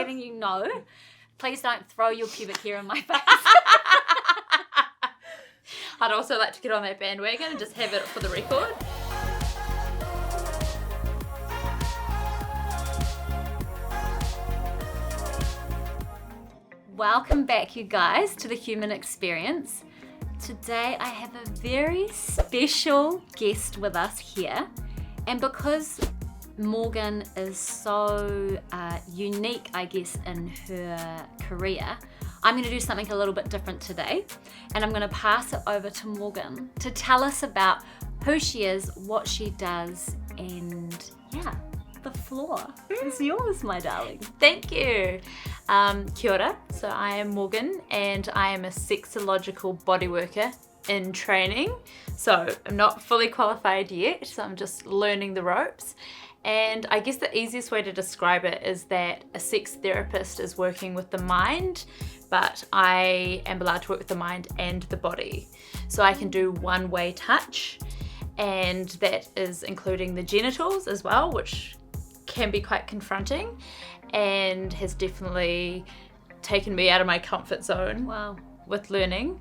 letting you know. Please don't throw your pubic hair in my face. I'd also like to get on that bandwagon and just have it for the record. Welcome back, you guys, to The Human Experience. Today I have a very special guest with us here, and because Morgan is so unique, I guess, in her career, I'm going to do something a little bit different today, and I'm going to pass it over to Morgan to tell us about who she is, what she does, and yeah, the floor is yours, my darling. Thank you. Kia ora. So I am Morgan, and I am a sexological bodyworker in training. So I'm not fully qualified yet, so I'm just learning the ropes. And I guess the easiest way to describe it is that a sex therapist is working with the mind, but I am allowed to work with the mind and the body. So I can do one-way touch, and that is including the genitals as well, which can be quite confronting and has definitely taken me out of my comfort zone. Wow. With learning.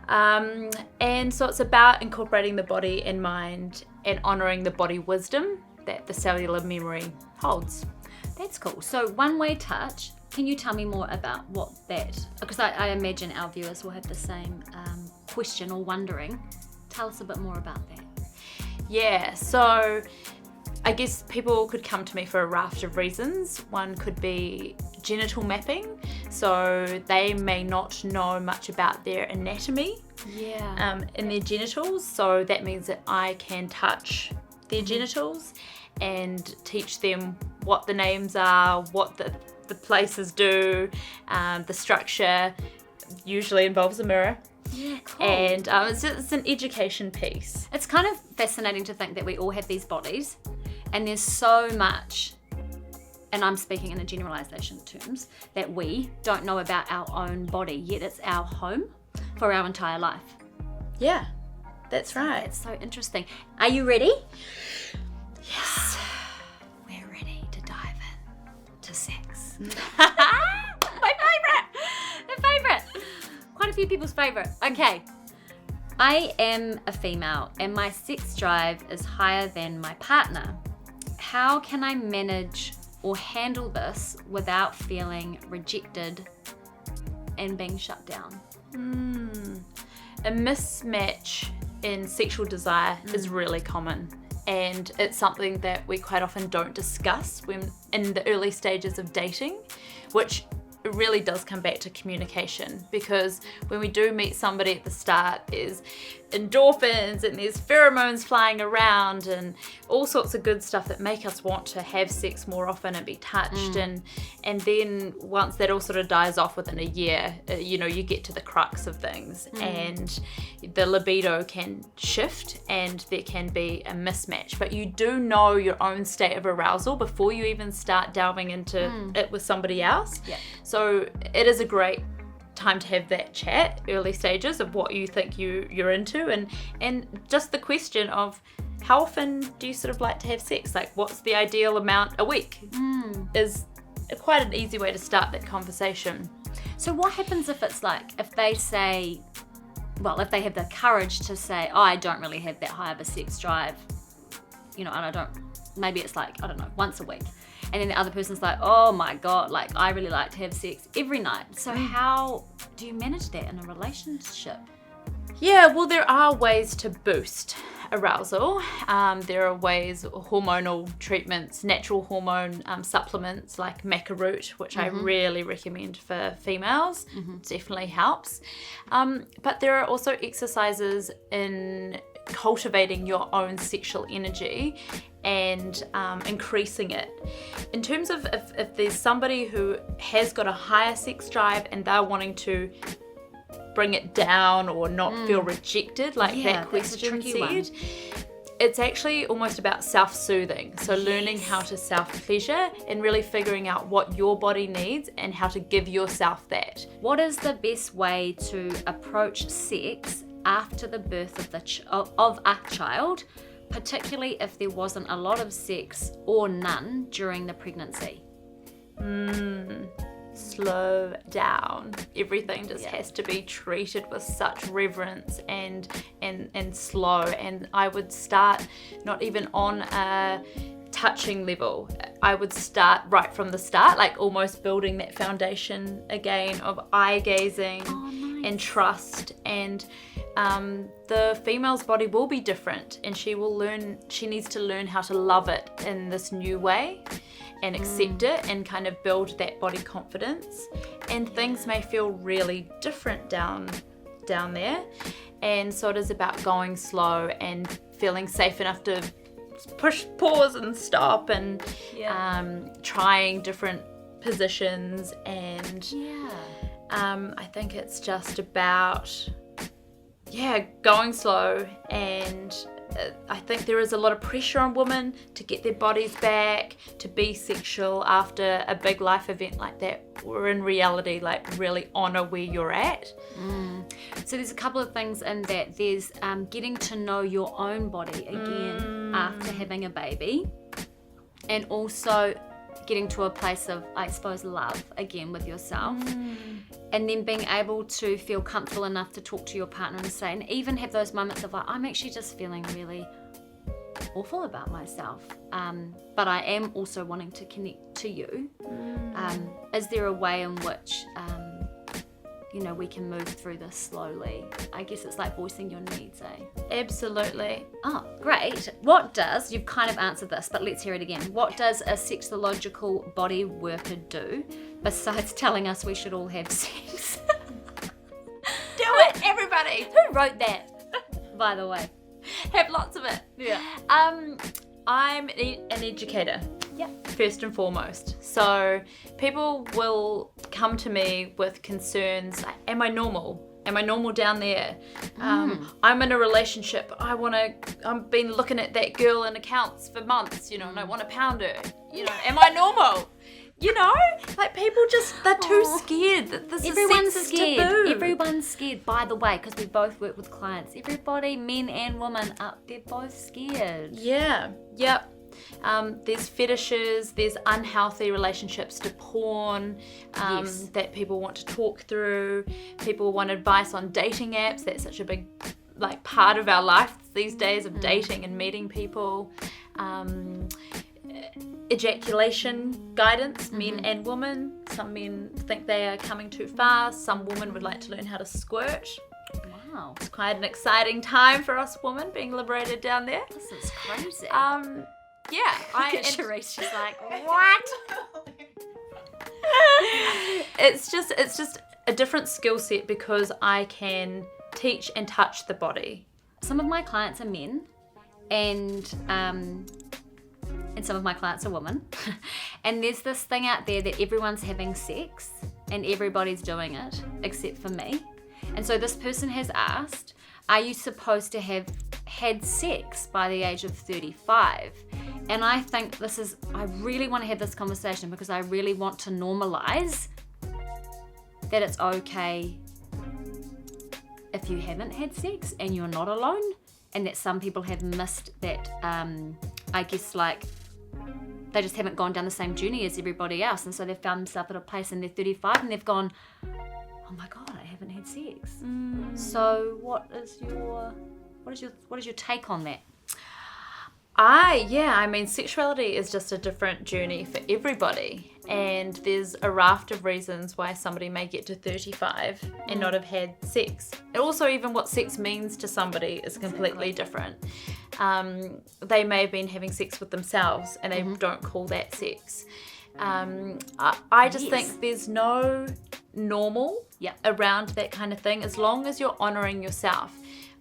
And so it's about incorporating the body and mind and honoring the body wisdom that the cellular memory holds. That's cool. So one-way touch, can you tell me more about what that, because I imagine our viewers will have the same question or wondering. Tell us a bit more about that. Yeah, so I guess people could come to me for a raft of reasons. One could be genital mapping, so they may not know much about their anatomy in their genitals, so that means that I can touch their genitals and teach them what the names are, what the places do, the structure usually involves a mirror. Yeah, cool. And it's an education piece. It's kind of fascinating to think that we all have these bodies, and there's so much, and I'm speaking in a generalization terms, that we don't know about our own body, yet it's our home for our entire life. Yeah, that's right. It's so interesting. Are you ready? Yes. We're ready to dive in to sex. My favorite. Quite a few people's favorite. Okay. I am a female and my sex drive is higher than my partner. How can I manage or handle this without feeling rejected and being shut down? A mismatch in sexual desire is really common, and it's something that we quite often don't discuss when in the early stages of dating, which it really does come back to communication, because when we do meet somebody at the start, there's endorphins and there's pheromones flying around and all sorts of good stuff that make us want to have sex more often and be touched, and then once that all sort of dies off within a year, you get to the crux of things, and the libido can shift and there can be a mismatch, but you do know your own state of arousal before you even start delving into it with somebody else. So it is a great time to have that chat, early stages of what you think you're into, and just the question of how often do you sort of like to have sex? Like, what's the ideal amount a week? Is quite an easy way to start that conversation. So what happens if it's like, if they say, well, if they have the courage to say, oh, I don't really have that high of a sex drive, and I don't, maybe it's like, I don't know, once a week. And then the other person's like, oh my God, like I really like to have sex every night. So how do you manage that in a relationship? Yeah, well, there are ways to boost arousal. There are ways, hormonal treatments, natural hormone supplements like maca root, which I really recommend for females. Definitely helps. But there are also exercises in cultivating your own sexual energy and increasing it. In terms of if there's somebody who has got a higher sex drive and they're wanting to bring it down or not feel rejected, like that question said, it's actually almost about self-soothing. So learning how to self-pleasure and really figuring out what your body needs and how to give yourself that. What is the best way to approach sex after the birth of a child, particularly if there wasn't a lot of sex or none during the pregnancy? slow down. Everything just has to be treated with such reverence and slow. And I would start not even on a touching level. I would start right from the start, like almost building that foundation again of eye gazing and trust. And the female's body will be different, and she needs to learn how to love it in this new way and accept it and kind of build that body confidence. And things may feel really different down there. And so it is about going slow and feeling safe enough to push pause and stop and trying different positions. And I think it's just about going slow. And I think there is a lot of pressure on women to get their bodies back, to be sexual after a big life event like that, or in reality, like really honor where you're at. So there's a couple of things in that. There's getting to know your own body again after having a baby, and also getting to a place of, I suppose, love again with yourself, and then being able to feel comfortable enough to talk to your partner and say, and even have those moments of like, I'm actually just feeling really awful about myself, but I am also wanting to connect to you. Is there a way in which we can move through this slowly? I guess it's like voicing your needs, eh? Absolutely. Oh, great. You've kind of answered this, but let's hear it again. What does a sexological body worker do besides telling us we should all have sex? Do it, everybody. Who wrote that, by the way? Have lots of it. Yeah. I'm an educator. Yeah. First and foremost. So people will come to me with concerns like, am I normal? Am I normal down there? I'm in a relationship. I've been looking at that girl in accounts for months, and I want to pound her. Am I normal? Like people they're too scared that this Everyone's is scared. taboo. Everyone's scared, by the way, because we both work with clients. Everybody, men and women, they're both scared. Yeah. Yep. There's fetishes, there's unhealthy relationships to porn that people want to talk through. People want advice on dating apps. That's such a big part of our life these days, of dating and meeting people. Ejaculation guidance, men and women. Some men think they are coming too fast. Some women would like to learn how to squirt. Wow. It's quite an exciting time for us women being liberated down there. This is crazy. Sharice, she's like, what? It's just a different skill set because I can teach and touch the body. Some of my clients are men, and some of my clients are women. And there's this thing out there that everyone's having sex and everybody's doing it except for me. And so this person has asked, are you supposed to have had sex by the age of 35? And I think I really want to have this conversation because I really want to normalize that it's okay if you haven't had sex and you're not alone, and that some people have missed that, I guess, they just haven't gone down the same journey as everybody else, and so they've found themselves at a place and they're 35 and they've gone, oh my God, I haven't had sex. So what is your take on that? Sexuality is just a different journey for everybody, and there's a raft of reasons why somebody may get to 35 and not have had sex. And also, even what sex means to somebody is completely different. They may have been having sex with themselves and they don't call that sex. I just think there's no normal around that kind of thing, as long as you're honoring yourself.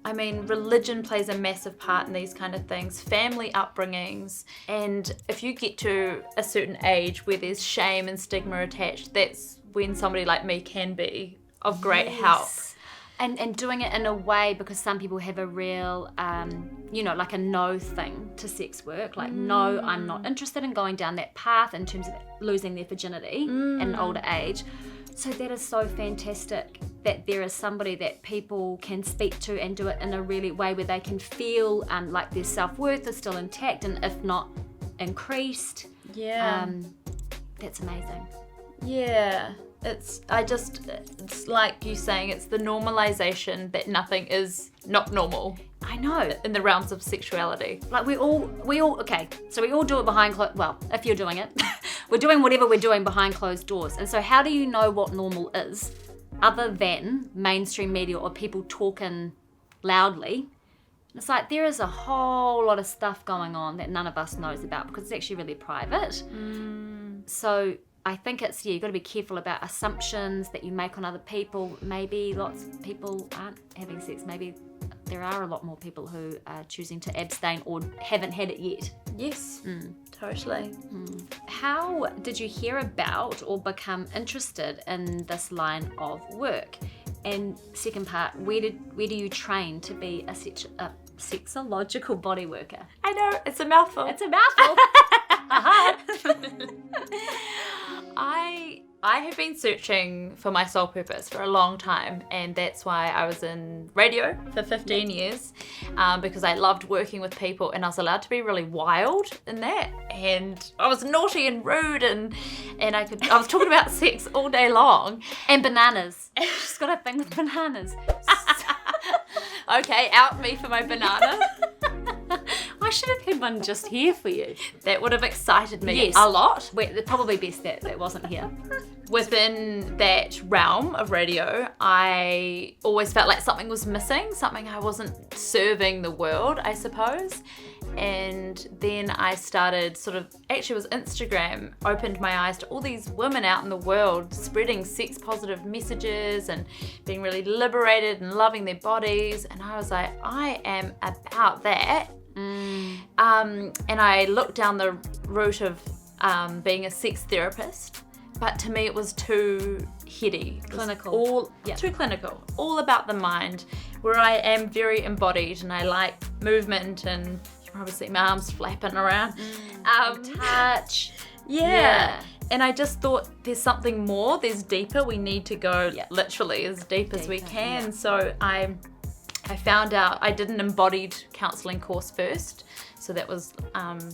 I mean, religion plays a massive part in these kind of things, family upbringings, and if you get to a certain age where there's shame and stigma attached, that's when somebody like me can be of great help. And doing it in a way, because some people have a real, like a no thing to sex work. Like, no, I'm not interested in going down that path in terms of losing their virginity at an older age. So that is so fantastic that there is somebody that people can speak to and do it in a really way where they can feel like their self-worth is still intact and if not increased. Yeah. That's amazing. Yeah. It's like you saying, it's the normalization that nothing is not normal. I know. In the realms of sexuality. Like we all, okay, so we all do it behind well, if you're doing it, we're doing whatever we're doing behind closed doors. And so how do you know what normal is other than mainstream media or people talking loudly? It's like there is a whole lot of stuff going on that none of us knows about because it's actually really private. So I think you've got to be careful about assumptions that you make on other people. Maybe lots of people aren't having sex. Maybe there are a lot more people who are choosing to abstain or haven't had it yet. Yes, totally. How did you hear about or become interested in this line of work? And second part, where do you train to be a sexological bodyworker? I know, it's a mouthful. It's a mouthful. I have been searching for my soul purpose for a long time, and that's why I was in radio for 15 years, because I loved working with people, and I was allowed to be really wild in that, and I was naughty and rude, and I was talking about sex all day long. And bananas. She's got a thing with bananas. Okay, out me for my banana. I should have had one just here for you. That would have excited me a lot. It's probably best that wasn't here. Within that realm of radio, I always felt like something was missing, something I wasn't serving the world, I suppose. And then I started actually it was Instagram, opened my eyes to all these women out in the world spreading sex positive messages and being really liberated and loving their bodies. And I was like, I am about that. And I looked down the route of being a sex therapist, but to me it was too heady. Clinical. Too clinical. All about the mind, where I am very embodied and I like movement, and you probably see my arms flapping around. Touch. Yeah. And I just thought there's something more, there's deeper, we need to go literally as deep as we can. Yeah. So I found out I did an embodied counselling course first. So that was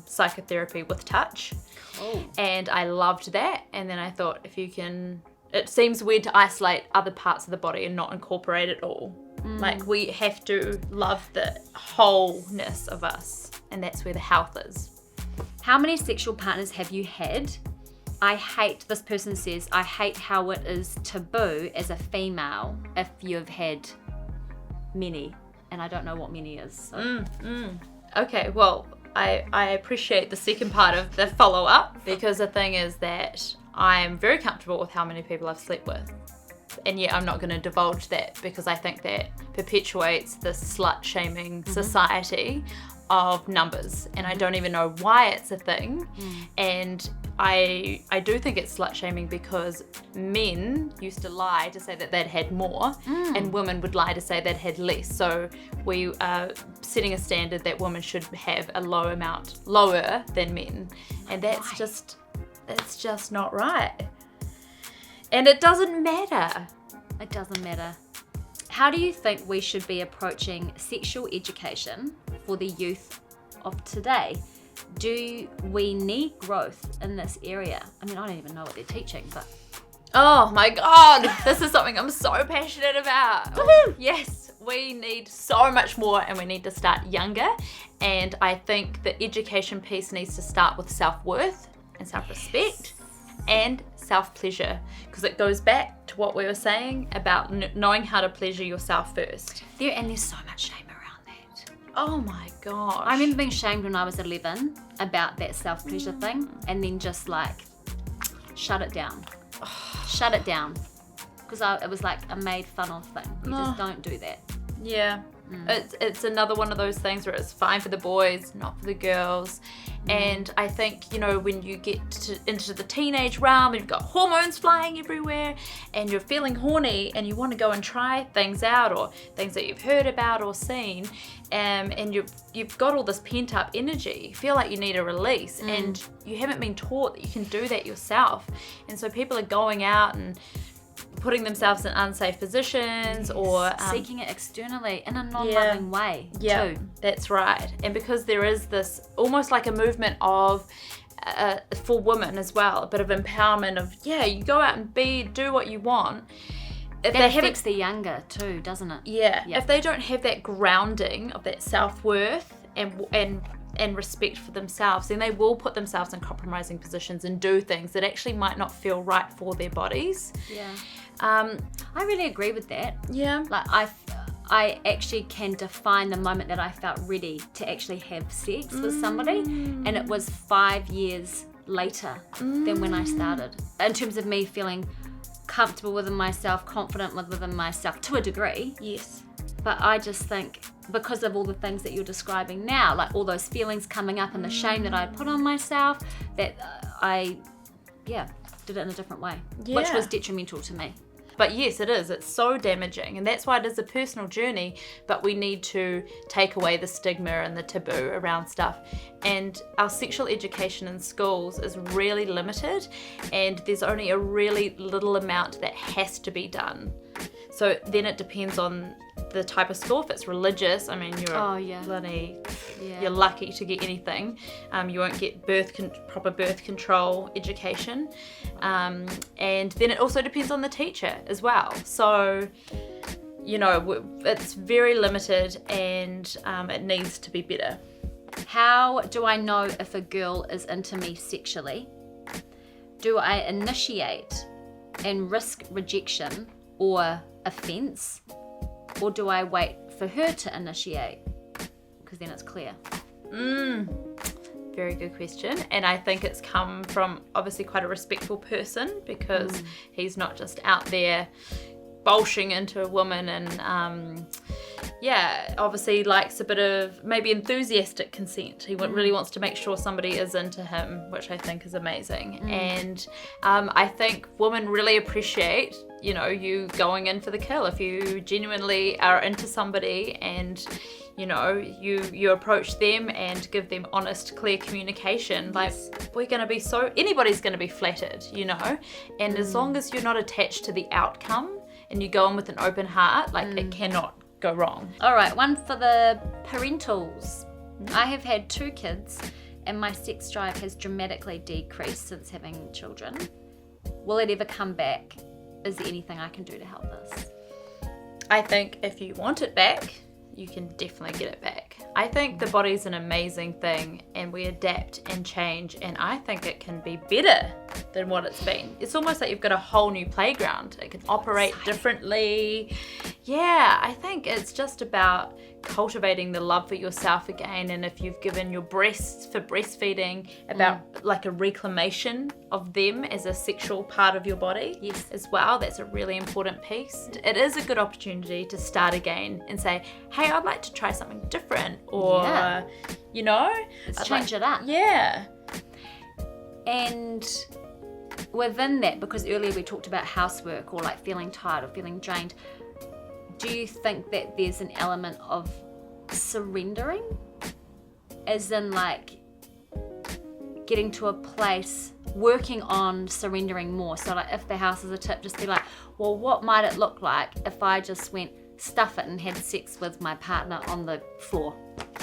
psychotherapy with touch. Cool. And I loved that. And then I thought, it seems weird to isolate other parts of the body and not incorporate it all. Like we have to love the wholeness of us. And that's where the health is. How many sexual partners have you had? This person says, I hate how it is taboo as a female if you've had many, and I don't know what many is. So. Okay, well, I appreciate the second part of the follow-up, because the thing is that I'm very comfortable with how many people I've slept with. And yet I'm not going to divulge that, because I think that perpetuates this slut-shaming society of numbers, and I don't even know why it's a thing. And I do think it's slut-shaming because men used to lie to say that they'd had more, and women would lie to say they'd had less. So we are setting a standard that women should have a lower than men, and that's it's just not right. And it doesn't matter. It doesn't matter. How do you think we should be approaching sexual education for the youth of today? Do we need growth in this area? I mean, I don't even know what they're teaching, but... Oh my God, this is something I'm so passionate about. Yes, we need so much more, and we need to start younger. And I think the education piece needs to start with self-worth and self-respect and self-pleasure, because it goes back to what we were saying about knowing how to pleasure yourself first. There's so much shame around that. Oh my gosh. I remember being shamed when I was 11 about that self-pleasure thing, and then just shut it down. Shut it down. Because it was like a made fun of thing. You just don't do that. Yeah. It's another one of those things where it's fine for the boys, not for the girls. And I think, when you get into the teenage realm, you've got hormones flying everywhere, and you're feeling horny, and you want to go and try things out, or things that you've heard about or seen, and you've got all this pent up energy. You feel like you need a release, and you haven't been taught that you can do that yourself. And so people are going out and putting themselves in unsafe positions, or seeking it externally in a non-loving way too. That's right. And because there is this almost like a movement of for women as well, a bit of empowerment of, you go out and do what you want. If that affects the younger too, doesn't it? Yeah. If they don't have that grounding of that self-worth and respect for themselves, then they will put themselves in compromising positions and do things that actually might not feel right for their bodies. Yeah. I really agree with that. Yeah. Like I actually can define the moment that I felt ready to actually have sex with somebody, and it was 5 years later than when I started. In terms of me feeling comfortable within myself, confident within myself to a degree. Yes. But I just think because of all the things that you're describing now, like all those feelings coming up and the shame that I put on myself, that I did it in a different way, which was detrimental to me. But yes, it is. It's so damaging. And that's why it is a personal journey. But we need to take away the stigma and the taboo around stuff. And our sexual education in schools is really limited. And there's only a really little amount that has to be done. So then it depends on the type of school. If it's religious, I mean, you're lucky to get anything. You won't get proper birth control education. And then it also depends on the teacher as well. So, it's very limited, and it needs to be better. How do I know if a girl is into me sexually? Do I initiate and risk rejection or offense, or do I wait for her to initiate? Because then it's clear. Very good question. And I think it's come from obviously quite a respectful person, because he's not just out there bolshing into a woman and obviously likes a bit of maybe enthusiastic consent. He really wants to make sure somebody is into him, which I think is amazing. And I think women really appreciate you going in for the kill. If you genuinely are into somebody and you approach them and give them honest, clear communication, like anybody's going to be flattered, and as long as you're not attached to the outcome and you go in with an open heart, like it cannot go wrong. All right, one for the parentals. I have had 2 kids and my sex drive has dramatically decreased since having children. Will it ever come back? Is there anything I can do to help this? I think if you want it back, you can definitely get it back. I think the body's an amazing thing, and we adapt and change, and I think it can be better than what it's been. It's almost like you've got a whole new playground. It can operate differently. Yeah, I think it's just about cultivating the love for yourself again, and if you've given your breasts for breastfeeding, about like a reclamation of them as a sexual part of your body as well. That's a really important piece. It is a good opportunity to start again and say, hey, I'd like to try something different, or let's change it up. Yeah. And within that, because earlier we talked about housework or like feeling tired or feeling drained, do you think that there's an element of surrendering? As in like getting to a place, working on surrendering more. So like if the house is a tip, just be like, well, what might it look like if I just went stuff it and had sex with my partner on the floor?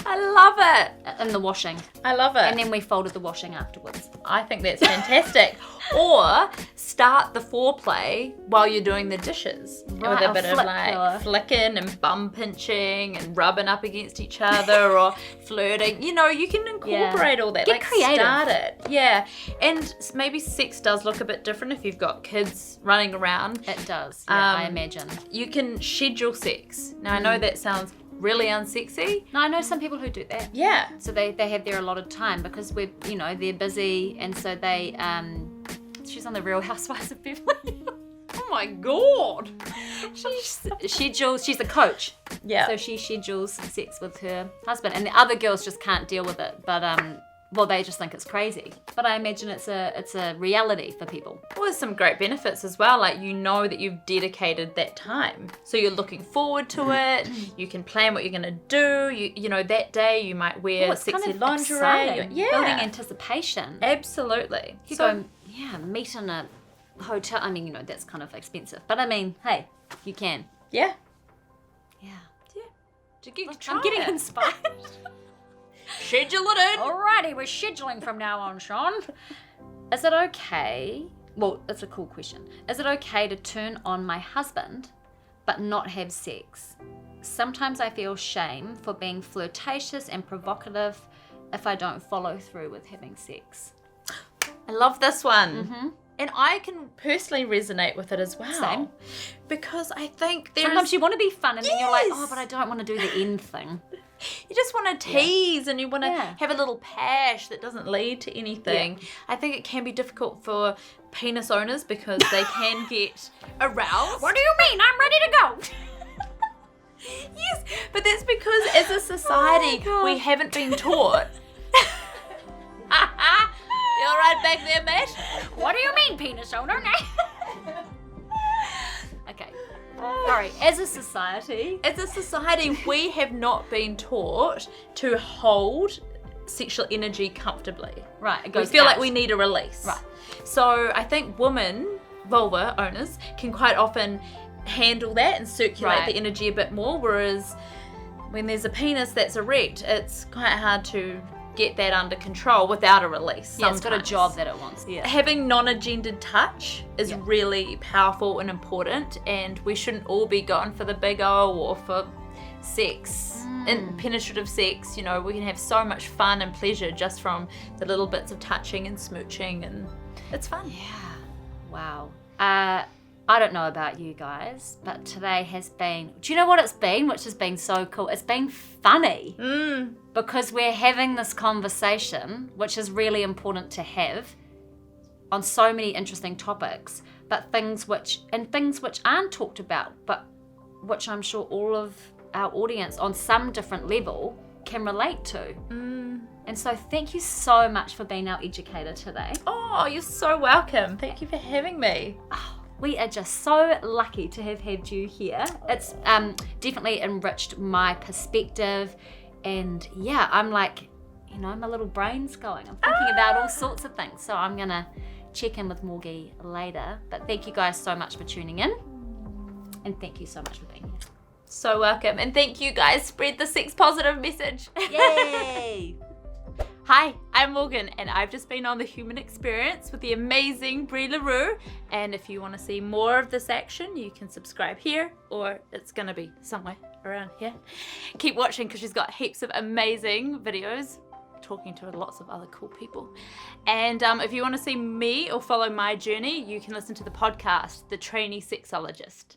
I love it. In the washing. I love it. And then we folded the washing afterwards. I think that's fantastic. Or start the foreplay while you're doing the dishes. Right, with a bit of like flicking and bum pinching and rubbing up against each other or flirting. You can incorporate all that. Get creative. Start it. Yeah. And maybe sex does look a bit different if you've got kids running around. It does, I imagine. You can schedule sex. Now, I know that sounds really unsexy. No, I know some people who do that. Yeah. So they have their allotted time because they're busy, and so they she's on the Real Housewives of Beverly Hills. Oh my god. She's a coach. Yeah. So she schedules sex with her husband, and the other girls just can't deal with it. But they just think it's crazy. But I imagine it's a reality for people. Well, there's some great benefits as well. Like, that you've dedicated that time. So you're looking forward to it. You can plan what you're going to do. You that day you might wear sexy kind of lingerie. Exciting. Building anticipation. Absolutely. You go, meet in a hotel. I mean, that's kind of expensive. But I mean, hey, you can. Yeah. Yeah. Yeah. I'm getting inspired. Schedule it in. Alrighty, we're scheduling from now on, Sean. Is it okay? Well, it's a cool question. Is it okay to turn on my husband but not have sex? Sometimes I feel shame for being flirtatious and provocative if I don't follow through with having sex. I love this one. Mm-hmm. And I can personally resonate with it as well. Same. Because I think there's... Sometimes you want to be fun and then you're like, Yes. oh, but I don't want to do the end thing. You just want to tease and you want to Yeah. have a little pash that doesn't lead to anything. I think it can be difficult for penis owners because they can get aroused. What do you mean? I'm ready to go. Yes, but that's because as a society, God. we haven't been taught. You all right back there, Matt? What do you mean, penis owner? Okay. Sorry. As a society, We have not been taught to hold sexual energy comfortably. right, it We goes feel out. like we need a release. Right. So I think vulva owners, can quite often handle that and circulate Right. the energy a bit more, whereas when there's a penis that's erect, it's quite hard to get that under control without a release. Yeah, it's got a sometimes. job that it wants. Yeah. Having non-agendered touch is really powerful and important, and we shouldn't all be going for the big O or for sex and penetrative sex. You know, we can have so much fun and pleasure just from the little bits of touching and smooching, and it's fun. Yeah. Wow. I don't know about you guys, but today has been, do you know what it's been, which has been so cool? It's been funny because we're having this conversation, which is really important to have on so many interesting topics, but things which aren't talked about, but which I'm sure all of our audience on some different level can relate to. And so thank you so much for being our educator today. Oh, you're so welcome. Thank you for having me. We are just so lucky to have had you here. It's definitely enriched my perspective, and yeah, I'm like, you know, my little brain's going. I'm thinking about all sorts of things, so I'm gonna check in with Morgie later. But thank you guys so much for tuning in, and thank you so much for being here. So welcome, and thank you guys. Spread the sex positive message. Yay! Hi, I'm Morgan, and I've just been on The Human Experience with the amazing Bree Nicholls. And if you want to see more of this action, you can subscribe here, or it's going to be somewhere around here. Keep watching because she's got heaps of amazing videos talking to lots of other cool people. And if you want to see me or follow my journey, you can listen to the podcast, The Trainee Sexologist.